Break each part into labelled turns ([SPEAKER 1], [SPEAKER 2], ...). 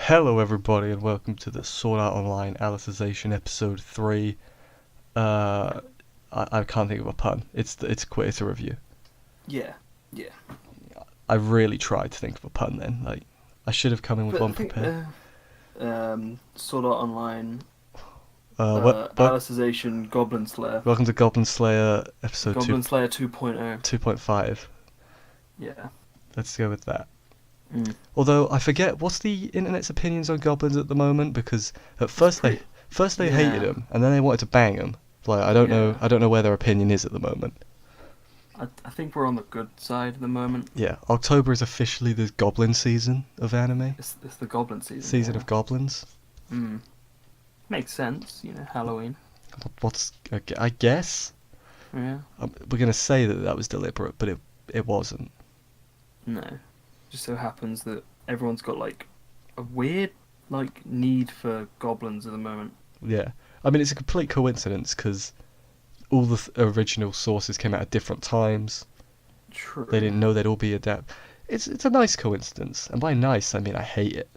[SPEAKER 1] Hello everybody and welcome to the Sword Art Online Alicization episode 3. I can't think of a pun. It's a review.
[SPEAKER 2] Yeah.
[SPEAKER 1] I really tried to think of a pun then. Like, I should have come in with
[SPEAKER 2] But
[SPEAKER 1] one
[SPEAKER 2] I think
[SPEAKER 1] prepared.
[SPEAKER 2] Sword Art Online,
[SPEAKER 1] What?
[SPEAKER 2] Alicization, Goblin Slayer,
[SPEAKER 1] Welcome to Goblin Slayer episode
[SPEAKER 2] Goblin Slayer 2.0.
[SPEAKER 1] 2.5.
[SPEAKER 2] Yeah.
[SPEAKER 1] Let's go with that.
[SPEAKER 2] Mm.
[SPEAKER 1] Although I forget what's the internet's opinions on goblins at the moment, because at first they
[SPEAKER 2] Yeah.
[SPEAKER 1] hated them and then they wanted to bang them. Like, I don't know where their opinion is at the moment.
[SPEAKER 2] I think we're on the good side at the moment.
[SPEAKER 1] Yeah, October is officially the goblin season of anime.
[SPEAKER 2] It's the Goblin season.
[SPEAKER 1] Season
[SPEAKER 2] yeah.
[SPEAKER 1] of goblins.
[SPEAKER 2] Makes sense, Halloween.
[SPEAKER 1] I guess
[SPEAKER 2] Yeah.
[SPEAKER 1] we're gonna say that was deliberate, but it wasn't.
[SPEAKER 2] No. Just so happens that everyone's got like a weird need for goblins at the moment.
[SPEAKER 1] Yeah, I mean it's a complete coincidence because all the original sources came out at different times.
[SPEAKER 2] True.
[SPEAKER 1] They didn't know they'd all be adapted. It's a nice coincidence, and by nice I mean I hate it.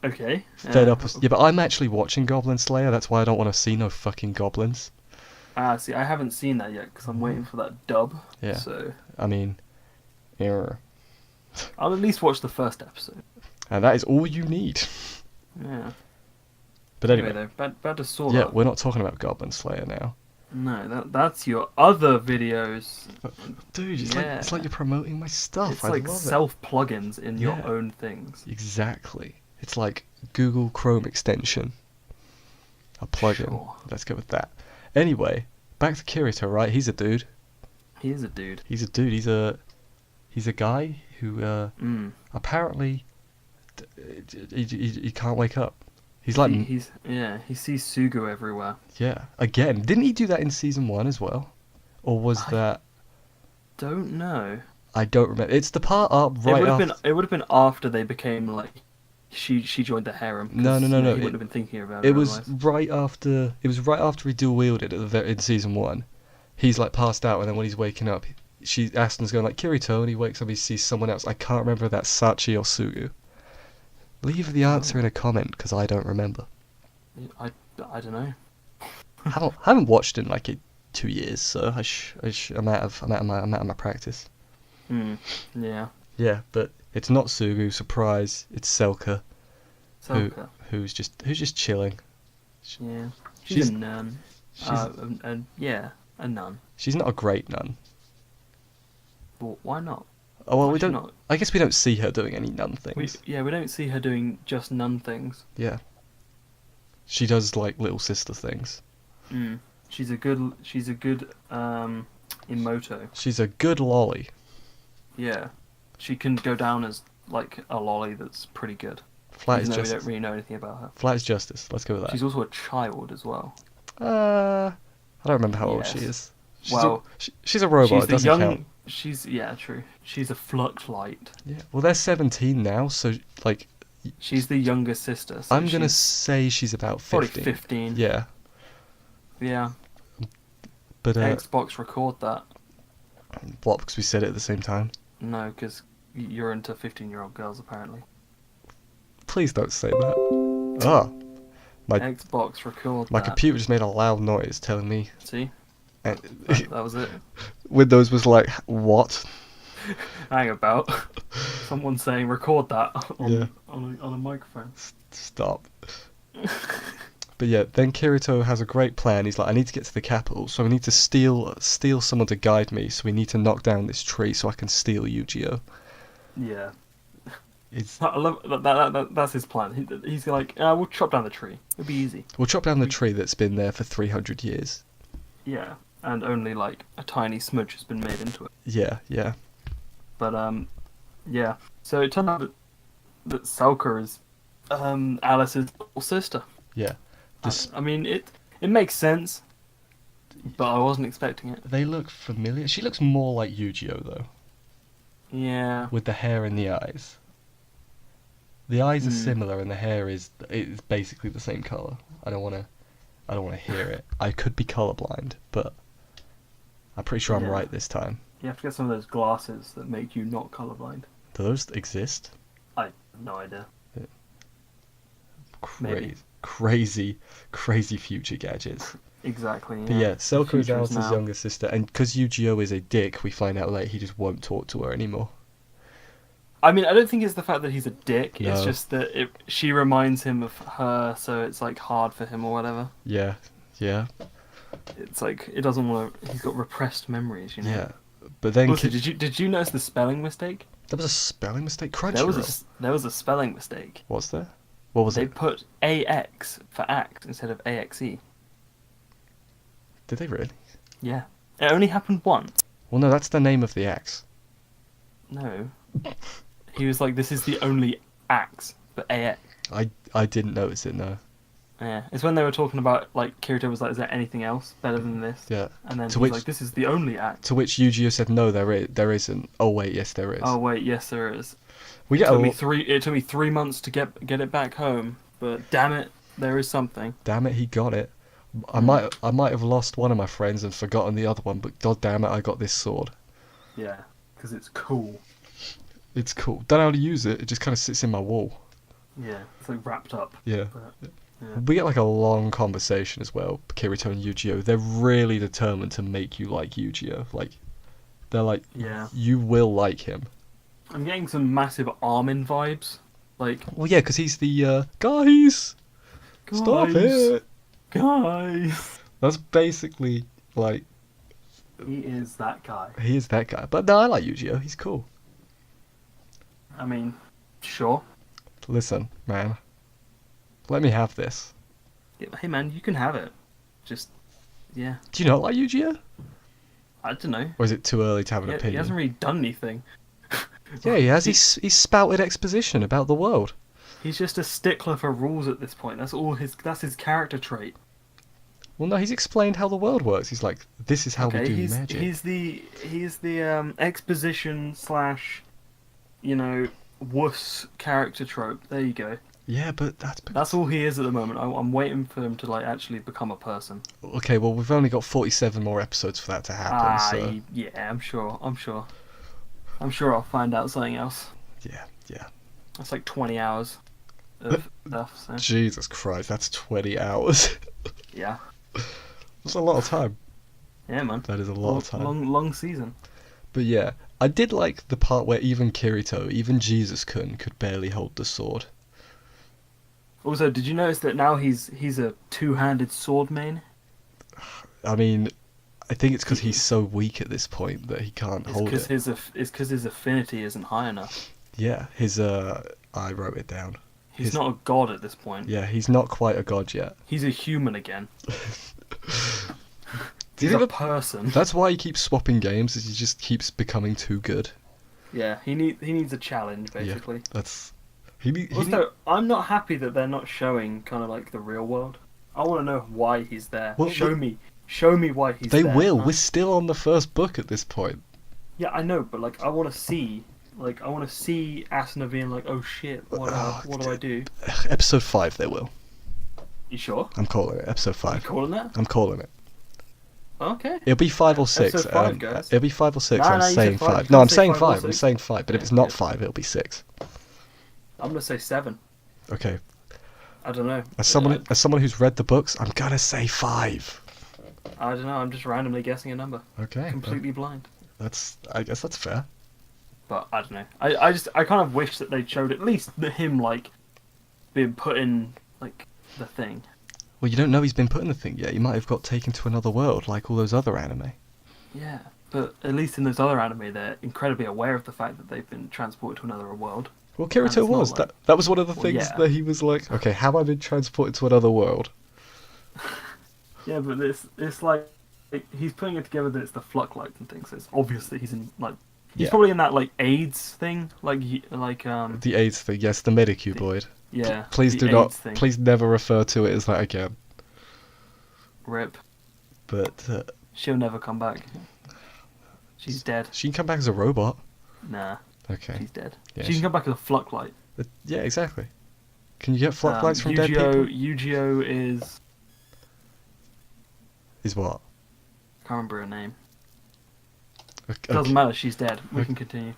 [SPEAKER 2] Okay.
[SPEAKER 1] Fed up. Yeah, but I'm actually watching Goblin Slayer. That's why I don't want to see no fucking goblins.
[SPEAKER 2] See, I haven't seen that yet because I'm waiting for that dub.
[SPEAKER 1] Yeah.
[SPEAKER 2] So
[SPEAKER 1] I mean, error.
[SPEAKER 2] I'll at least watch the first episode.
[SPEAKER 1] And that is all you need.
[SPEAKER 2] Yeah.
[SPEAKER 1] But anyway,
[SPEAKER 2] though, back to Sword
[SPEAKER 1] yeah,
[SPEAKER 2] Art.
[SPEAKER 1] we're not talking about Goblin Slayer now.
[SPEAKER 2] No, that's your other videos.
[SPEAKER 1] Dude, it's like you're promoting my stuff.
[SPEAKER 2] It's
[SPEAKER 1] I
[SPEAKER 2] like
[SPEAKER 1] love
[SPEAKER 2] self plugins in your
[SPEAKER 1] Yeah.
[SPEAKER 2] own things.
[SPEAKER 1] Exactly. It's like Google Chrome extension. A plugin.
[SPEAKER 2] Sure.
[SPEAKER 1] Let's go with that. Anyway, back to Kirito, right? He's a dude.
[SPEAKER 2] He is a dude.
[SPEAKER 1] He's a dude. He's a guy who apparently he can't wake up. He's like
[SPEAKER 2] he sees Sugu everywhere.
[SPEAKER 1] yeah. Again, didn't he do that in season 1 as well? Or was that?
[SPEAKER 2] Don't know.
[SPEAKER 1] I don't remember. It's the part up right after.
[SPEAKER 2] It would have been after they became like. She joined the harem.
[SPEAKER 1] No.
[SPEAKER 2] He wouldn't have been thinking about it.
[SPEAKER 1] It was
[SPEAKER 2] otherwise.
[SPEAKER 1] right after. It was right after he dual wielded in season 1. He's like passed out, and then when he's waking up, Aston's going like Kirito, and he wakes up, he sees someone else. I can't remember if that's Sachi or Sugu. Leave the answer in a comment because I don't remember.
[SPEAKER 2] I don't know.
[SPEAKER 1] I haven't watched in like 2 years, so I'm out of my practice.
[SPEAKER 2] Yeah.
[SPEAKER 1] Yeah, but it's not Sugu. Surprise! It's Selka.
[SPEAKER 2] Selka.
[SPEAKER 1] Who's just chilling.
[SPEAKER 2] Yeah.
[SPEAKER 1] She's-
[SPEAKER 2] She's a nun. A nun.
[SPEAKER 1] She's not a great nun.
[SPEAKER 2] But why not?
[SPEAKER 1] Oh well,
[SPEAKER 2] Why
[SPEAKER 1] we
[SPEAKER 2] she
[SPEAKER 1] don't.
[SPEAKER 2] not?
[SPEAKER 1] I guess we don't see her doing any nun things.
[SPEAKER 2] We don't see her doing just nun things.
[SPEAKER 1] Yeah. She does like little sister things.
[SPEAKER 2] She's a good emoto.
[SPEAKER 1] She's a good lolly.
[SPEAKER 2] Yeah. She can go down as like a lolly that's pretty good.
[SPEAKER 1] Flat
[SPEAKER 2] Even
[SPEAKER 1] as
[SPEAKER 2] though we
[SPEAKER 1] justice.
[SPEAKER 2] don't really know anything about her.
[SPEAKER 1] Flat as justice. Let's go with that.
[SPEAKER 2] She's also a child as well.
[SPEAKER 1] I don't remember how old she
[SPEAKER 2] Yes.
[SPEAKER 1] is. She's a robot.
[SPEAKER 2] She's
[SPEAKER 1] It
[SPEAKER 2] the
[SPEAKER 1] doesn't
[SPEAKER 2] young.
[SPEAKER 1] count.
[SPEAKER 2] True. She's a flux light.
[SPEAKER 1] Yeah. Well, they're 17 now, so like.
[SPEAKER 2] She's the younger sister. So
[SPEAKER 1] I'm gonna
[SPEAKER 2] she's
[SPEAKER 1] say she's about 15.
[SPEAKER 2] probably 15.
[SPEAKER 1] Yeah.
[SPEAKER 2] Yeah.
[SPEAKER 1] But
[SPEAKER 2] Xbox record that.
[SPEAKER 1] what? Because we said it at the same time.
[SPEAKER 2] No, because you're into 15-year-old girls apparently.
[SPEAKER 1] Please don't say that. Oh. My
[SPEAKER 2] Xbox record
[SPEAKER 1] my
[SPEAKER 2] that.
[SPEAKER 1] computer just made a loud noise telling me.
[SPEAKER 2] See?
[SPEAKER 1] And
[SPEAKER 2] That was it.
[SPEAKER 1] Windows was like, what?
[SPEAKER 2] Hang about. Someone saying record that
[SPEAKER 1] Yeah.
[SPEAKER 2] on a microphone.
[SPEAKER 1] Stop. But yeah, then Kirito has a great plan. He's like, I need to get to the capital, so I need to steal someone to guide me. So we need to knock down this tree so I can steal Yu-Gi-Oh.
[SPEAKER 2] Yeah.
[SPEAKER 1] It's
[SPEAKER 2] I love that. That's his plan. He's like, we'll chop down the tree. It'll be easy.
[SPEAKER 1] we'll chop down the tree that's been there for 300 years.
[SPEAKER 2] Yeah. And only like a tiny smudge has been made into it.
[SPEAKER 1] Yeah.
[SPEAKER 2] But yeah. So it turned out that Selka is Alice's little sister.
[SPEAKER 1] Yeah.
[SPEAKER 2] I mean, it makes sense, but I wasn't expecting it.
[SPEAKER 1] They look familiar. She looks more like Yu-Gi-Oh though,
[SPEAKER 2] Yeah.
[SPEAKER 1] with the hair and the eyes. The eyes are similar, and the hair is basically the same color. I don't want to hear it. I could be colorblind, but I'm pretty sure I'm
[SPEAKER 2] Yeah.
[SPEAKER 1] right this time.
[SPEAKER 2] You have to get some of those glasses that make you not colorblind.
[SPEAKER 1] Do those exist?
[SPEAKER 2] I have no idea. Maybe.
[SPEAKER 1] Crazy future gadgets.
[SPEAKER 2] Exactly.
[SPEAKER 1] But yeah,
[SPEAKER 2] The
[SPEAKER 1] Selka is
[SPEAKER 2] future
[SPEAKER 1] Alice's
[SPEAKER 2] now.
[SPEAKER 1] younger sister, and because Yu-Gi-Oh is a dick, we find out later he just won't talk to her anymore.
[SPEAKER 2] I mean, I don't think it's the fact that he's a dick. It's
[SPEAKER 1] No.
[SPEAKER 2] just that she reminds him of her, so it's like hard for him or whatever.
[SPEAKER 1] Yeah, yeah,
[SPEAKER 2] It's like it doesn't want to. He's got repressed memories, you know.
[SPEAKER 1] yeah. But then
[SPEAKER 2] Also, did you notice the spelling mistake?
[SPEAKER 1] there was a spelling mistake.
[SPEAKER 2] There was
[SPEAKER 1] Crunchyroll.
[SPEAKER 2] there was a spelling mistake.
[SPEAKER 1] Was there? What was
[SPEAKER 2] They
[SPEAKER 1] it?
[SPEAKER 2] put AX for act instead of AXE.
[SPEAKER 1] Did they really?
[SPEAKER 2] Yeah, it only happened once.
[SPEAKER 1] Well, no, that's the name of the axe.
[SPEAKER 2] No, he was like, "This is the only axe for AX."
[SPEAKER 1] I didn't notice it. No.
[SPEAKER 2] Yeah, it's when they were talking about like Kirito was like, "Is there anything else better than this?"
[SPEAKER 1] Yeah.
[SPEAKER 2] And then
[SPEAKER 1] To
[SPEAKER 2] he's
[SPEAKER 1] which-
[SPEAKER 2] like, "This is the only act."
[SPEAKER 1] To which Yu-Gi-Oh said, no, there isn't. Oh wait, yes, there is.
[SPEAKER 2] Oh wait, yes there is.
[SPEAKER 1] We
[SPEAKER 2] It
[SPEAKER 1] get a
[SPEAKER 2] took me
[SPEAKER 1] lo-
[SPEAKER 2] three. It took me 3 months to get it back home, but damn it, there is something.
[SPEAKER 1] Damn it, he got it. I
[SPEAKER 2] Mm.
[SPEAKER 1] might have lost one of my friends and forgotten the other one, but god damn it, I got this sword.
[SPEAKER 2] Yeah, because it's cool.
[SPEAKER 1] It's cool. Don't know how to use it. It just kind of sits in my wall.
[SPEAKER 2] Yeah, it's like wrapped up.
[SPEAKER 1] Yeah.
[SPEAKER 2] But, yeah.
[SPEAKER 1] We get like a long conversation as well. Kirito and Yu-Gi-Oh. They're really determined to make you like Yu-Gi-Oh. Like, they're like,
[SPEAKER 2] Yeah.
[SPEAKER 1] you will like him.
[SPEAKER 2] I'm getting some massive Armin vibes. Like,
[SPEAKER 1] Well, yeah, because he's the guys. Stop
[SPEAKER 2] guys,
[SPEAKER 1] it.
[SPEAKER 2] guys.
[SPEAKER 1] That's basically like
[SPEAKER 2] He is that guy.
[SPEAKER 1] he is that guy. But no, I like Yu-Gi-Oh. He's cool.
[SPEAKER 2] I mean, sure.
[SPEAKER 1] Listen, man. Let me have this.
[SPEAKER 2] Yeah, hey man, you can have it. Just, yeah.
[SPEAKER 1] Do you not like Yu-Gi-Oh?
[SPEAKER 2] I don't know.
[SPEAKER 1] Or is it too early to have an
[SPEAKER 2] He
[SPEAKER 1] opinion?
[SPEAKER 2] hasn't really done anything.
[SPEAKER 1] Yeah, he has. He's spouted exposition about the world.
[SPEAKER 2] He's just a stickler for rules at this point. That's his character trait.
[SPEAKER 1] Well, no, he's explained how the world works. He's like, this is how we do magic.
[SPEAKER 2] He's the exposition slash, you know, wuss character trope. There you go.
[SPEAKER 1] Yeah, but that's
[SPEAKER 2] That's all he is at the moment. I'm waiting for him to like actually become a person.
[SPEAKER 1] okay. Well, we've only got 47 more episodes for that to happen. So
[SPEAKER 2] Yeah, I'm sure I'll find out something else.
[SPEAKER 1] yeah.
[SPEAKER 2] That's like 20 hours of stuff. So
[SPEAKER 1] Jesus Christ, that's 20 hours.
[SPEAKER 2] yeah,
[SPEAKER 1] That's a lot of time.
[SPEAKER 2] yeah, man.
[SPEAKER 1] That is a lot of time.
[SPEAKER 2] Long season.
[SPEAKER 1] But yeah, I did like the part where even Kirito, even Jesus-kun, could barely hold the sword.
[SPEAKER 2] Also, did you notice that now he's a two-handed sword main?
[SPEAKER 1] I mean, I think it's because he's so weak at this point that he can't
[SPEAKER 2] It's
[SPEAKER 1] hold
[SPEAKER 2] because
[SPEAKER 1] it.
[SPEAKER 2] it's because his affinity isn't high enough.
[SPEAKER 1] Yeah, his I wrote it down.
[SPEAKER 2] He's not a god at this point.
[SPEAKER 1] Yeah, he's not quite a god yet.
[SPEAKER 2] He's a human again.
[SPEAKER 1] Do you
[SPEAKER 2] He's a
[SPEAKER 1] think
[SPEAKER 2] person.
[SPEAKER 1] that's why he keeps swapping games? Is he just keeps becoming too good?
[SPEAKER 2] Yeah, he needs a challenge basically.
[SPEAKER 1] Yeah, that's he.
[SPEAKER 2] Also, I'm not happy that they're not showing kind of like the real world. I want to know why he's there.
[SPEAKER 1] Well,
[SPEAKER 2] show me why he's
[SPEAKER 1] They
[SPEAKER 2] there.
[SPEAKER 1] will.
[SPEAKER 2] huh?
[SPEAKER 1] We're still on the first book at this point.
[SPEAKER 2] Yeah, I know, but like I want to see Asuna being like, oh shit, what do I do?
[SPEAKER 1] Episode 5, they will.
[SPEAKER 2] You sure?
[SPEAKER 1] I'm calling it. Episode
[SPEAKER 2] You
[SPEAKER 1] 5.
[SPEAKER 2] calling that?
[SPEAKER 1] I'm calling it.
[SPEAKER 2] Okay.
[SPEAKER 1] It'll be 5 or 6.
[SPEAKER 2] Episode 5, guys.
[SPEAKER 1] It'll be 5 or 6.
[SPEAKER 2] No,
[SPEAKER 1] I'm
[SPEAKER 2] no, you
[SPEAKER 1] saying
[SPEAKER 2] said 5. You
[SPEAKER 1] 5.
[SPEAKER 2] can't
[SPEAKER 1] No, I'm
[SPEAKER 2] say
[SPEAKER 1] saying
[SPEAKER 2] 5 or
[SPEAKER 1] 5. I'm
[SPEAKER 2] 6.
[SPEAKER 1] saying 5. But if
[SPEAKER 2] Yeah,
[SPEAKER 1] it's not
[SPEAKER 2] yeah.
[SPEAKER 1] 5, it'll be 6.
[SPEAKER 2] I'm gonna say 7.
[SPEAKER 1] Okay.
[SPEAKER 2] I don't know.
[SPEAKER 1] As someone who's read the books, I'm gonna say 5.
[SPEAKER 2] I don't know. I'm just randomly guessing a number,
[SPEAKER 1] Okay.
[SPEAKER 2] completely blind.
[SPEAKER 1] I guess that's fair.
[SPEAKER 2] But I don't know. I kind of wish that they showed at least him like being put in like the thing.
[SPEAKER 1] Well, you don't know he's been put in the thing yet. He might have got taken to another world, like all those other anime.
[SPEAKER 2] Yeah, but at least in those other anime, they're incredibly aware of the fact that they've been transported to another world.
[SPEAKER 1] Well,
[SPEAKER 2] And
[SPEAKER 1] Kirito
[SPEAKER 2] it's not
[SPEAKER 1] was.
[SPEAKER 2] like-
[SPEAKER 1] That was one of the
[SPEAKER 2] Well,
[SPEAKER 1] things
[SPEAKER 2] yeah.
[SPEAKER 1] that he was like, okay, have I been transported to another world?
[SPEAKER 2] Yeah, but it's like he's putting it together that it's the Fluck lights and things. So it's obvious that he's in like he's
[SPEAKER 1] Yeah.
[SPEAKER 2] probably in that like AIDS thing, like
[SPEAKER 1] The AIDS thing, yes, the Medicuboid.
[SPEAKER 2] yeah.
[SPEAKER 1] Please
[SPEAKER 2] the
[SPEAKER 1] do not.
[SPEAKER 2] AIDS thing.
[SPEAKER 1] Please never refer to it as that again.
[SPEAKER 2] Rip.
[SPEAKER 1] But
[SPEAKER 2] She'll never come back. She's dead.
[SPEAKER 1] she can come back as a robot.
[SPEAKER 2] Nah,
[SPEAKER 1] Okay.
[SPEAKER 2] she's dead.
[SPEAKER 1] Yeah,
[SPEAKER 2] she can come back as a Fluck light.
[SPEAKER 1] Yeah, exactly. Can you get flock lights from dead people?
[SPEAKER 2] Yu-Gi-Oh is
[SPEAKER 1] Is what?
[SPEAKER 2] I can't remember her name.
[SPEAKER 1] Okay.
[SPEAKER 2] Doesn't matter. She's dead. We
[SPEAKER 1] Okay.
[SPEAKER 2] can continue.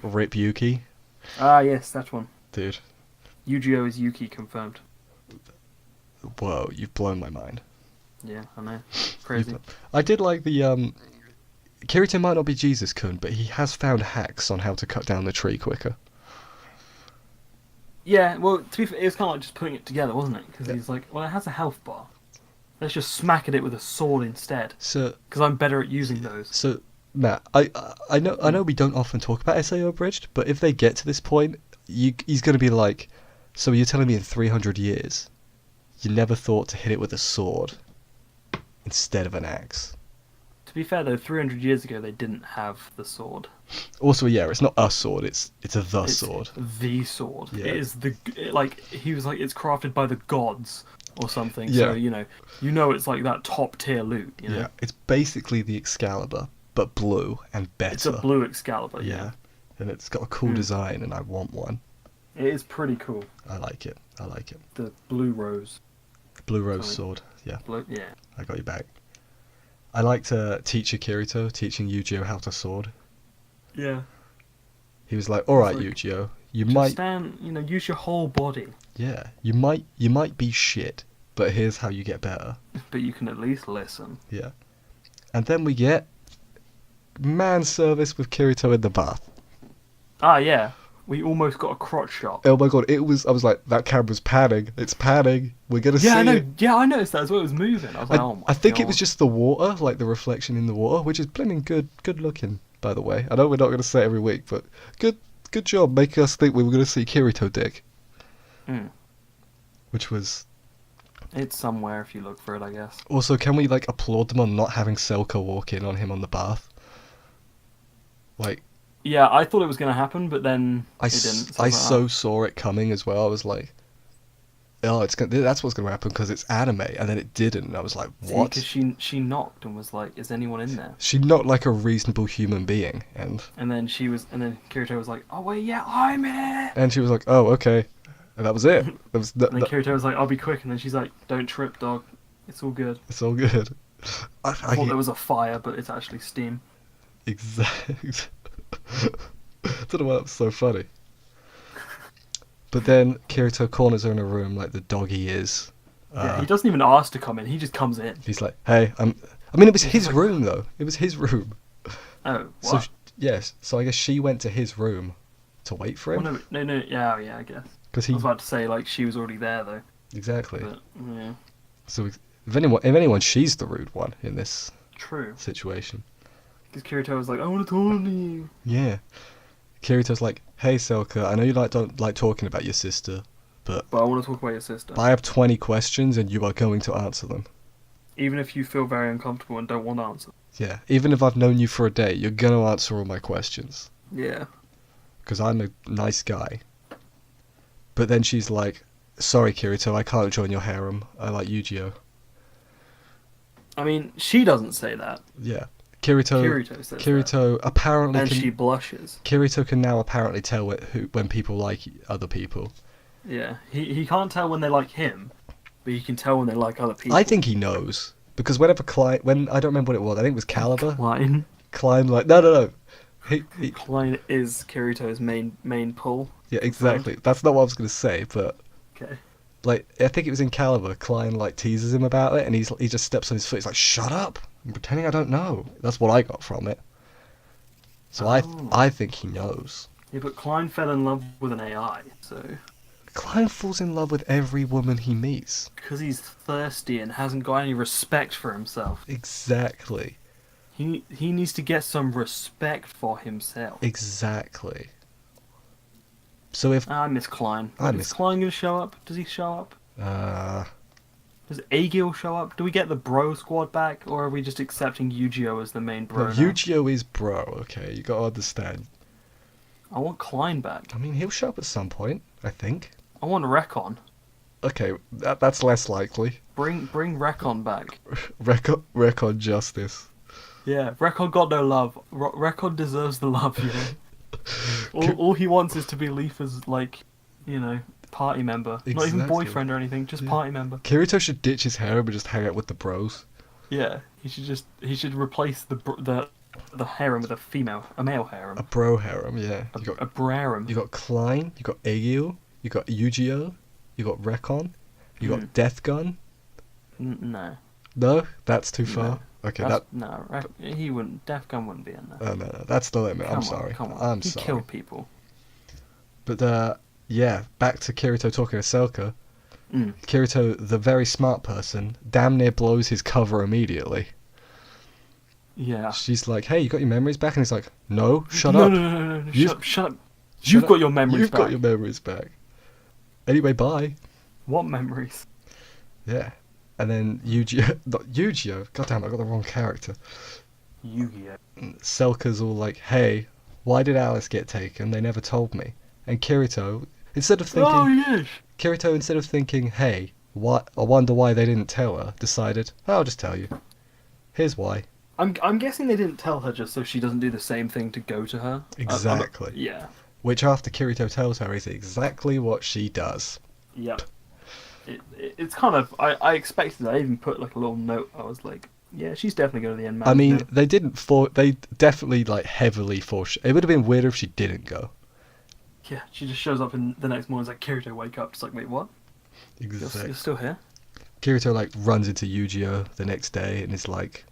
[SPEAKER 1] Rip Yuki,
[SPEAKER 2] Yes, that one.
[SPEAKER 1] dude.
[SPEAKER 2] Yu-Gi-Oh is Yuki confirmed.
[SPEAKER 1] Whoa, you've blown my mind.
[SPEAKER 2] Yeah, I know.
[SPEAKER 1] You've
[SPEAKER 2] Crazy.
[SPEAKER 1] I did like the Kirito might not be Jesus-kun, but he has found hacks on how to cut down the tree quicker.
[SPEAKER 2] Yeah, well, to be fair, it was kind of like just putting it together, wasn't it? Because
[SPEAKER 1] Yeah.
[SPEAKER 2] he's like, well, it has a health bar. Let's just smack at it with a sword instead.
[SPEAKER 1] So
[SPEAKER 2] Because I'm better at using those.
[SPEAKER 1] so Matt, I know we don't often talk about SAO Abridged, but if they get to this point, he's gonna be like, so you're telling me in 300 years, you never thought to hit it with a sword instead of an axe?
[SPEAKER 2] To be fair, though, 300 years ago, they didn't have the sword.
[SPEAKER 1] Also, yeah, it's not a sword, it's a the
[SPEAKER 2] It's
[SPEAKER 1] sword.
[SPEAKER 2] the sword.
[SPEAKER 1] Yeah.
[SPEAKER 2] It is like, he was like, it's crafted by the gods or something.
[SPEAKER 1] Yeah.
[SPEAKER 2] So, you know it's like that top tier loot, you know?
[SPEAKER 1] Yeah, it's basically the Excalibur, but blue and better.
[SPEAKER 2] It's a blue Excalibur,
[SPEAKER 1] Yeah,
[SPEAKER 2] yeah.
[SPEAKER 1] and it's got a cool design, and I want one.
[SPEAKER 2] It is pretty cool.
[SPEAKER 1] I like it.
[SPEAKER 2] The blue rose.
[SPEAKER 1] Blue Rose
[SPEAKER 2] Sorry.
[SPEAKER 1] sword. Yeah,
[SPEAKER 2] Blue, yeah.
[SPEAKER 1] I got you back. I liked Teacher Kirito teaching Yu-Gi-Oh how to sword.
[SPEAKER 2] Yeah.
[SPEAKER 1] He was like, "All right,
[SPEAKER 2] like,
[SPEAKER 1] Yu-Gi-Oh, you
[SPEAKER 2] Just
[SPEAKER 1] might,
[SPEAKER 2] stand, use your whole body.
[SPEAKER 1] yeah, you might be shit, but here's how you get better."
[SPEAKER 2] But you can at least listen.
[SPEAKER 1] Yeah, and then we get man service with Kirito in the bath.
[SPEAKER 2] Ah, yeah. We almost got a crotch shot.
[SPEAKER 1] Oh my god, it was. I was like, that camera's panning. It's panning. We're gonna see
[SPEAKER 2] Yeah, I know.
[SPEAKER 1] it.
[SPEAKER 2] Yeah, I noticed that as well. It was moving. I was like, oh my
[SPEAKER 1] I think it was
[SPEAKER 2] God.
[SPEAKER 1] just the water, like the reflection in the water, which is blimmin' good looking, by the way. I know we're not going to say it every week, but good job making us think we were going to see Kirito dick,
[SPEAKER 2] Mm.
[SPEAKER 1] which was.
[SPEAKER 2] It's somewhere if you look for it, I guess.
[SPEAKER 1] Also, can we like applaud them on not having Selka walk in on him on the bath? Like,
[SPEAKER 2] Yeah, I thought it was going to happen, but then
[SPEAKER 1] I
[SPEAKER 2] it didn't.
[SPEAKER 1] I
[SPEAKER 2] was like,
[SPEAKER 1] so saw it coming as well. I was like, oh, that's what's going to happen because it's anime, and then it didn't. And I was like, what?
[SPEAKER 2] Because she knocked and was like, "Is anyone in there?"
[SPEAKER 1] She not like a reasonable human being, and
[SPEAKER 2] And then Kirito was like, "Oh wait, yeah, I'm in it."
[SPEAKER 1] she was like, oh, okay, and that was it. That was
[SPEAKER 2] And then Kirito was like, "I'll be quick," and then she's like, "Don't trip, dog. It's all good."
[SPEAKER 1] it's all good.
[SPEAKER 2] I thought there was a fire, but it's actually steam.
[SPEAKER 1] Exact. I don't know why that's so funny. But then Kirito corners her in a room like the dog he is.
[SPEAKER 2] Yeah, he doesn't even ask to come in. He just comes in.
[SPEAKER 1] He's like, hey, I mean, it was his room, though. It was his room.
[SPEAKER 2] Oh,
[SPEAKER 1] So,
[SPEAKER 2] what?
[SPEAKER 1] yes. So I guess she went to his room to wait for
[SPEAKER 2] Well,
[SPEAKER 1] him.
[SPEAKER 2] no, yeah, I guess.
[SPEAKER 1] Because
[SPEAKER 2] I
[SPEAKER 1] he...
[SPEAKER 2] was about to say, like, she was already there, though.
[SPEAKER 1] Exactly.
[SPEAKER 2] But, yeah,
[SPEAKER 1] So if anyone, she's the rude one in this
[SPEAKER 2] true.
[SPEAKER 1] situation.
[SPEAKER 2] Because Kirito was like, "I want to talk to you."
[SPEAKER 1] Yeah. Kirito's like, hey, Selka, I know you don't like talking about your sister, but
[SPEAKER 2] But I want to talk about your sister.
[SPEAKER 1] I have 20 questions and you are going to answer them.
[SPEAKER 2] Even if you feel very uncomfortable and don't want to answer.
[SPEAKER 1] Yeah, even if I've known you for a day, you're gonna answer all my questions.
[SPEAKER 2] Yeah.
[SPEAKER 1] Because I'm a nice guy. But then she's like, sorry, Kirito, I can't join your harem. I like Yu-Gi-Oh.
[SPEAKER 2] I mean, she doesn't say that.
[SPEAKER 1] Yeah. Kirito
[SPEAKER 2] says that.
[SPEAKER 1] Kirito apparently
[SPEAKER 2] And
[SPEAKER 1] can...
[SPEAKER 2] she blushes.
[SPEAKER 1] Kirito can now apparently tell when people like other people.
[SPEAKER 2] Yeah. He can't tell when they like him, but he can tell when they like other people.
[SPEAKER 1] I think he knows. Because whenever when I don't remember what it was, I think it was Caliber.
[SPEAKER 2] Klein.
[SPEAKER 1] Klein like, no. He
[SPEAKER 2] Klein is Kirito's main pull.
[SPEAKER 1] yeah, exactly. That's not what I was going to say, but...
[SPEAKER 2] Okay.
[SPEAKER 1] Like, I think it was in Caliber, Klein, like, teases him about it, and he just steps on his foot, he's like, shut up! I'm pretending I don't know. That's what I got from it. So
[SPEAKER 2] Oh.
[SPEAKER 1] I think he knows.
[SPEAKER 2] Yeah, but Klein fell in love with an AI, so...
[SPEAKER 1] Klein falls in love with every woman he meets.
[SPEAKER 2] Because he's thirsty and hasn't got any respect for himself.
[SPEAKER 1] Exactly.
[SPEAKER 2] He needs to get some respect for himself.
[SPEAKER 1] Exactly. So if...
[SPEAKER 2] I miss Klein. Is Klein going to show up? Does he show up? Does Agil show up? Do we get the bro squad back? Or are we just accepting Yu-Gi-Oh as the main bro
[SPEAKER 1] no,
[SPEAKER 2] now?
[SPEAKER 1] Yu-Gi-Oh is bro, okay? You gotta understand.
[SPEAKER 2] I want Klein back.
[SPEAKER 1] I mean, he'll show up at some point, I think.
[SPEAKER 2] I want Recon.
[SPEAKER 1] Okay, that's less likely.
[SPEAKER 2] Bring Recon back.
[SPEAKER 1] Record justice.
[SPEAKER 2] Yeah, Recon got no love. Recon deserves the love, you know. All he wants is to be Leafa's, like, party member. Not even
[SPEAKER 1] Exactly.
[SPEAKER 2] boyfriend or anything, just
[SPEAKER 1] Yeah.
[SPEAKER 2] party member.
[SPEAKER 1] Kirito should ditch his harem and just hang out with the bros.
[SPEAKER 2] Yeah, he should replace the harem with a male harem.
[SPEAKER 1] A bro harem, yeah.
[SPEAKER 2] A brarem.
[SPEAKER 1] You got Klein, you got Agil, you got Yu-Gi-Oh, you got Recon, You got Death Gun.
[SPEAKER 2] No.
[SPEAKER 1] No, that's too far. Okay,
[SPEAKER 2] he wouldn't. Death Gun wouldn't be in there.
[SPEAKER 1] Oh no, that's the limit. I'm sorry.
[SPEAKER 2] Come on.
[SPEAKER 1] I'm
[SPEAKER 2] he
[SPEAKER 1] sorry.
[SPEAKER 2] killed people.
[SPEAKER 1] But yeah, back to Kirito talking to Selka. Kirito, the very smart person, damn near blows his cover immediately.
[SPEAKER 2] Yeah.
[SPEAKER 1] She's like, "Hey, you got your memories back?" And he's like, "No, shut up.
[SPEAKER 2] No. Shut up. You've got your memories
[SPEAKER 1] You've
[SPEAKER 2] back.
[SPEAKER 1] got your memories back. Anyway, bye."
[SPEAKER 2] What memories?
[SPEAKER 1] Yeah. And then Yu-Gi-Oh! God damn, I got the wrong character.
[SPEAKER 2] Yu-Gi-Oh!
[SPEAKER 1] Selka's all like, "Hey, why did Alice get taken? They never told me." And Kirito, instead of thinking...
[SPEAKER 2] Oh, yes!
[SPEAKER 1] Kirito, instead of thinking, "Hey, what? I wonder why they didn't tell her," decided, "I'll just tell you. Here's why."
[SPEAKER 2] I'm guessing they didn't tell her just so she doesn't do the same thing to go to her.
[SPEAKER 1] Exactly.
[SPEAKER 2] Yeah.
[SPEAKER 1] Which, after Kirito tells her, is exactly what she does.
[SPEAKER 2] Yep. It's kind of... I expected it. I even put like a little note. I was like, yeah, she's definitely going to the end.
[SPEAKER 1] I mean, they definitely like heavily forced. It would have been weirder if she didn't go.
[SPEAKER 2] Yeah, she just shows up in the next morning. It's like, Kirito, wake up. It's like, wait, what?
[SPEAKER 1] Exactly.
[SPEAKER 2] You're still here?
[SPEAKER 1] Kirito like runs into Yu-Gi-Oh! The next day and is like,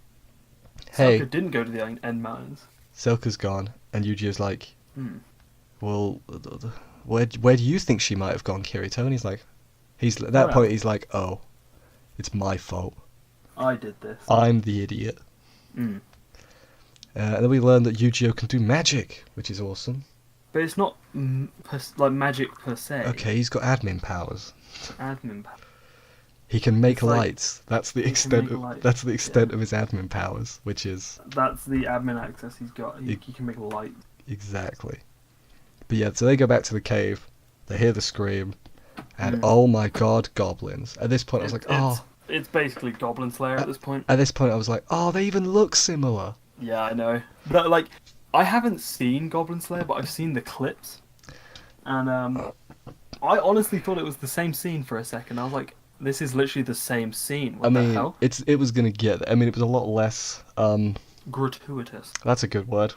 [SPEAKER 1] "Hey."
[SPEAKER 2] Selka didn't go to the end mountains.
[SPEAKER 1] Selka's gone, and Yu-Gi-Oh's like, "Well, where do you think she might have gone, Kirito?" And he's like, at that point he's like, "Oh, it's my fault.
[SPEAKER 2] I did this.
[SPEAKER 1] I'm the idiot." And then we learn that Yu-Gi-Oh! Can do magic, which is awesome.
[SPEAKER 2] But it's not like magic per se.
[SPEAKER 1] Okay, he's got admin powers.
[SPEAKER 2] Admin powers.
[SPEAKER 1] He can make
[SPEAKER 2] like,
[SPEAKER 1] lights. That's the extent of his admin powers, which is...
[SPEAKER 2] That's the admin access he's got. He can make lights.
[SPEAKER 1] Exactly. But yeah, so they go back to the cave, they hear the scream, and oh my god, goblins. At this point I was like, oh...
[SPEAKER 2] It's basically Goblin Slayer at this point.
[SPEAKER 1] At this point I was like, oh, they even look similar.
[SPEAKER 2] Yeah, I know. But like, I haven't seen Goblin Slayer, but I've seen the clips. And I honestly thought it was the same scene for a second. I was like, this is literally the same scene. What the hell?
[SPEAKER 1] It was gonna get... I mean, it was a lot less...
[SPEAKER 2] gratuitous.
[SPEAKER 1] That's a good word.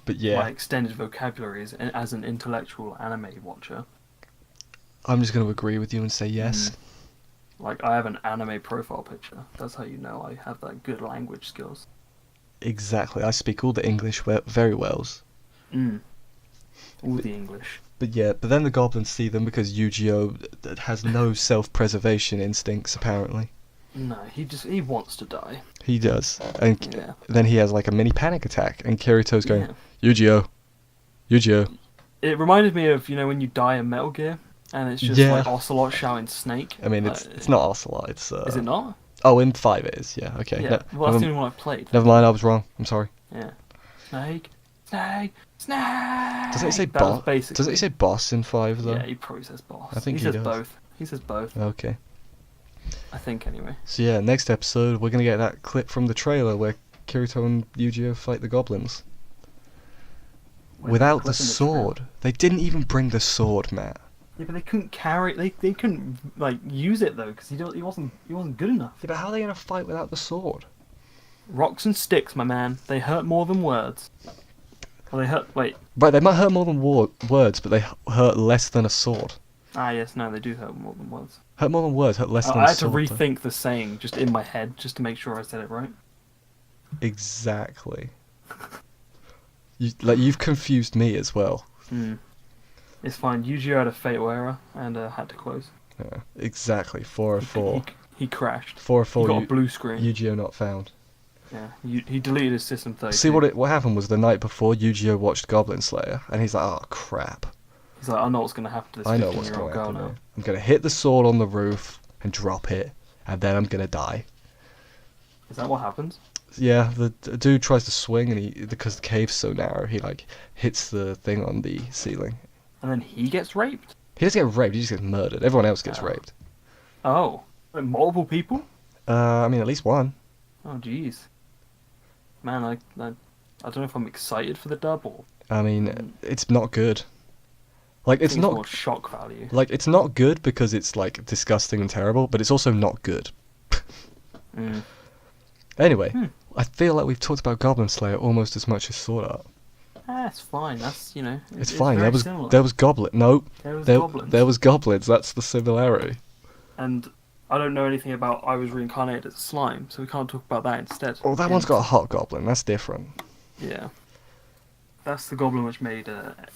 [SPEAKER 1] But yeah.
[SPEAKER 2] My extended vocabulary is as an intellectual anime watcher.
[SPEAKER 1] I'm just gonna agree with you and say yes.
[SPEAKER 2] Like, I have an anime profile picture. That's how you know I have that good language skills.
[SPEAKER 1] Exactly. I speak all the English very well.
[SPEAKER 2] All the English.
[SPEAKER 1] But then the goblins see them because Yu-Gi-Oh! Has no self-preservation instincts, apparently.
[SPEAKER 2] No, he wants to die.
[SPEAKER 1] He does. And then he has like a mini panic attack, and Kirito's going, Yu-Gi-Oh! Yu-Gi-Oh!
[SPEAKER 2] It reminded me of, when you die in Metal Gear, and it's just like Ocelot shouting Snake.
[SPEAKER 1] I mean, it's not Ocelot, it's...
[SPEAKER 2] Is it not?
[SPEAKER 1] Oh, in 5 it is, yeah, okay.
[SPEAKER 2] Yeah, well, that's the only one I've played.
[SPEAKER 1] Never mind, I was wrong, I'm sorry.
[SPEAKER 2] Yeah. Snake! Snake! Snake!
[SPEAKER 1] Doesn't it say boss? Doesn't it say boss in 5 though?
[SPEAKER 2] Yeah, he probably says boss.
[SPEAKER 1] I think
[SPEAKER 2] he says both. He says both.
[SPEAKER 1] Okay.
[SPEAKER 2] I think anyway.
[SPEAKER 1] So yeah, next episode we're gonna get that clip from the trailer where Kirito and Yu-Gi-Oh! Fight the goblins. Without the sword. They didn't even bring the sword, Matt.
[SPEAKER 2] Yeah, but they couldn't carry. They couldn't like use it though because he wasn't good enough.
[SPEAKER 1] Yeah, but how are they gonna fight without the sword?
[SPEAKER 2] Rocks and sticks, my man. They hurt more than words. Well, they hurt. Wait.
[SPEAKER 1] Right, they might hurt more than words, but they hurt less than a sword.
[SPEAKER 2] Ah, yes, no, they do hurt more than words.
[SPEAKER 1] Hurt more than words, hurt less than a sword.
[SPEAKER 2] I had to rethink the saying just in my head just to make sure I said it right.
[SPEAKER 1] Exactly. You've confused me as well.
[SPEAKER 2] It's fine. Yu-Gi-Oh! Had a fatal error and had to close.
[SPEAKER 1] Yeah, exactly. 404.
[SPEAKER 2] He crashed.
[SPEAKER 1] 404.
[SPEAKER 2] He got a blue screen.
[SPEAKER 1] Yu-Gi-Oh! Not found.
[SPEAKER 2] Yeah, he deleted his system 32.
[SPEAKER 1] See what happened was the night before Yu-Gi-Oh! Watched Goblin Slayer, and he's like, oh crap.
[SPEAKER 2] He's like, I know what's gonna happen to this 15-year-old girl now.
[SPEAKER 1] I'm gonna hit the sword on the roof and drop it, and then I'm gonna die.
[SPEAKER 2] Is that what happens?
[SPEAKER 1] Yeah, the dude tries to swing, and because the cave's so narrow, he like hits the thing on the ceiling.
[SPEAKER 2] And then he gets raped?
[SPEAKER 1] He doesn't get raped, he just gets murdered. Everyone else gets raped.
[SPEAKER 2] Oh. Like multiple people?
[SPEAKER 1] I mean, at least one.
[SPEAKER 2] Oh, jeez. Man, I don't know if I'm excited for the dub or...
[SPEAKER 1] I mean, it's not good. Like, it's not...
[SPEAKER 2] more shock value.
[SPEAKER 1] Like, it's not good because it's, like, disgusting and terrible, but it's also not good. Anyway, I feel like we've talked about Goblin Slayer almost as much as Sword Art.
[SPEAKER 2] That's fine. That's
[SPEAKER 1] It's
[SPEAKER 2] it's
[SPEAKER 1] fine.
[SPEAKER 2] very similar.
[SPEAKER 1] There was goblin. No,
[SPEAKER 2] There was
[SPEAKER 1] there
[SPEAKER 2] goblins.
[SPEAKER 1] there was goblins. That's the similarity.
[SPEAKER 2] And I don't know anything about I was reincarnated as a slime, so we can't talk about that instead.
[SPEAKER 1] Oh, that one's got a hot goblin. That's different.
[SPEAKER 2] Yeah. That's the goblin which made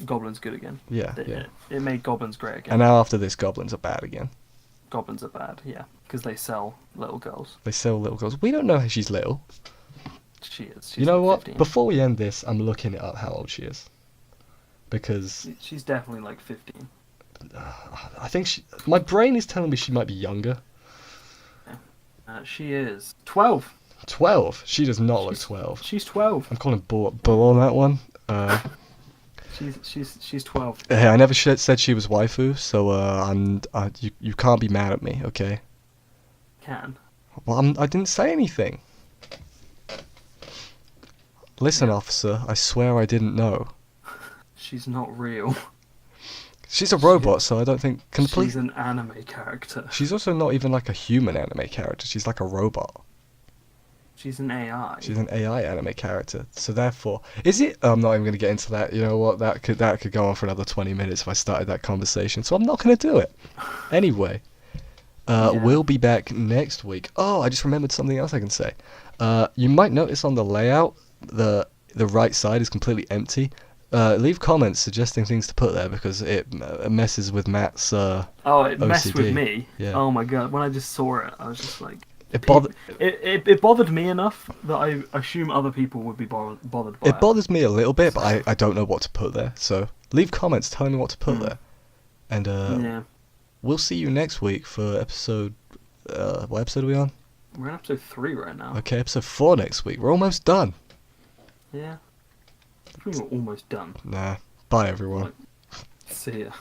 [SPEAKER 2] goblins good again.
[SPEAKER 1] Yeah, yeah.
[SPEAKER 2] It made goblins great again.
[SPEAKER 1] And now after this, goblins are bad again.
[SPEAKER 2] Goblins are bad, yeah, because they sell little girls.
[SPEAKER 1] They sell little girls. We don't know how she's little.
[SPEAKER 2] She is. She's
[SPEAKER 1] You know
[SPEAKER 2] like
[SPEAKER 1] what?
[SPEAKER 2] 15.
[SPEAKER 1] Before we end this, I'm looking it up how old she is. Because
[SPEAKER 2] She's definitely like 15.
[SPEAKER 1] I think my brain is telling me she might be younger.
[SPEAKER 2] She is 12.
[SPEAKER 1] 12. She does not look 12.
[SPEAKER 2] She's 12.
[SPEAKER 1] I'm calling bull on that one.
[SPEAKER 2] She's 12.
[SPEAKER 1] Hey, I never said she was waifu, so you can't be mad at me, okay?
[SPEAKER 2] Can.
[SPEAKER 1] Well, I didn't say anything. Listen, officer, I swear I didn't know.
[SPEAKER 2] She's not real.
[SPEAKER 1] She's a robot, so I don't think
[SPEAKER 2] She's an anime character.
[SPEAKER 1] She's also not even like a human anime character. She's like a robot.
[SPEAKER 2] She's an AI.
[SPEAKER 1] She's an AI anime character. So therefore, is it? I'm not even going to get into that. You know what? That could go on for another 20 minutes if I started that conversation. So I'm not going to do it. Anyway, we'll be back next week. Oh, I just remembered something else I can say. You might notice on the layout, the right side is completely empty. Leave comments suggesting things to put there because it messes with Matt's
[SPEAKER 2] it messed
[SPEAKER 1] OCD.
[SPEAKER 2] with me.
[SPEAKER 1] Yeah.
[SPEAKER 2] Oh my god! When I just saw it, I was just like,
[SPEAKER 1] It bothered.
[SPEAKER 2] It bothered me enough that I assume other people would be bothered by it.
[SPEAKER 1] It bothers me a little bit, but I don't know what to put there. So leave comments telling me what to put there, and
[SPEAKER 2] Yeah.
[SPEAKER 1] we'll see you next week for episode. What episode are we on?
[SPEAKER 2] We're on episode 3 right now.
[SPEAKER 1] Okay, episode 4 next week. We're almost done.
[SPEAKER 2] Yeah. I think we're almost done.
[SPEAKER 1] Nah. Bye, everyone.
[SPEAKER 2] See ya.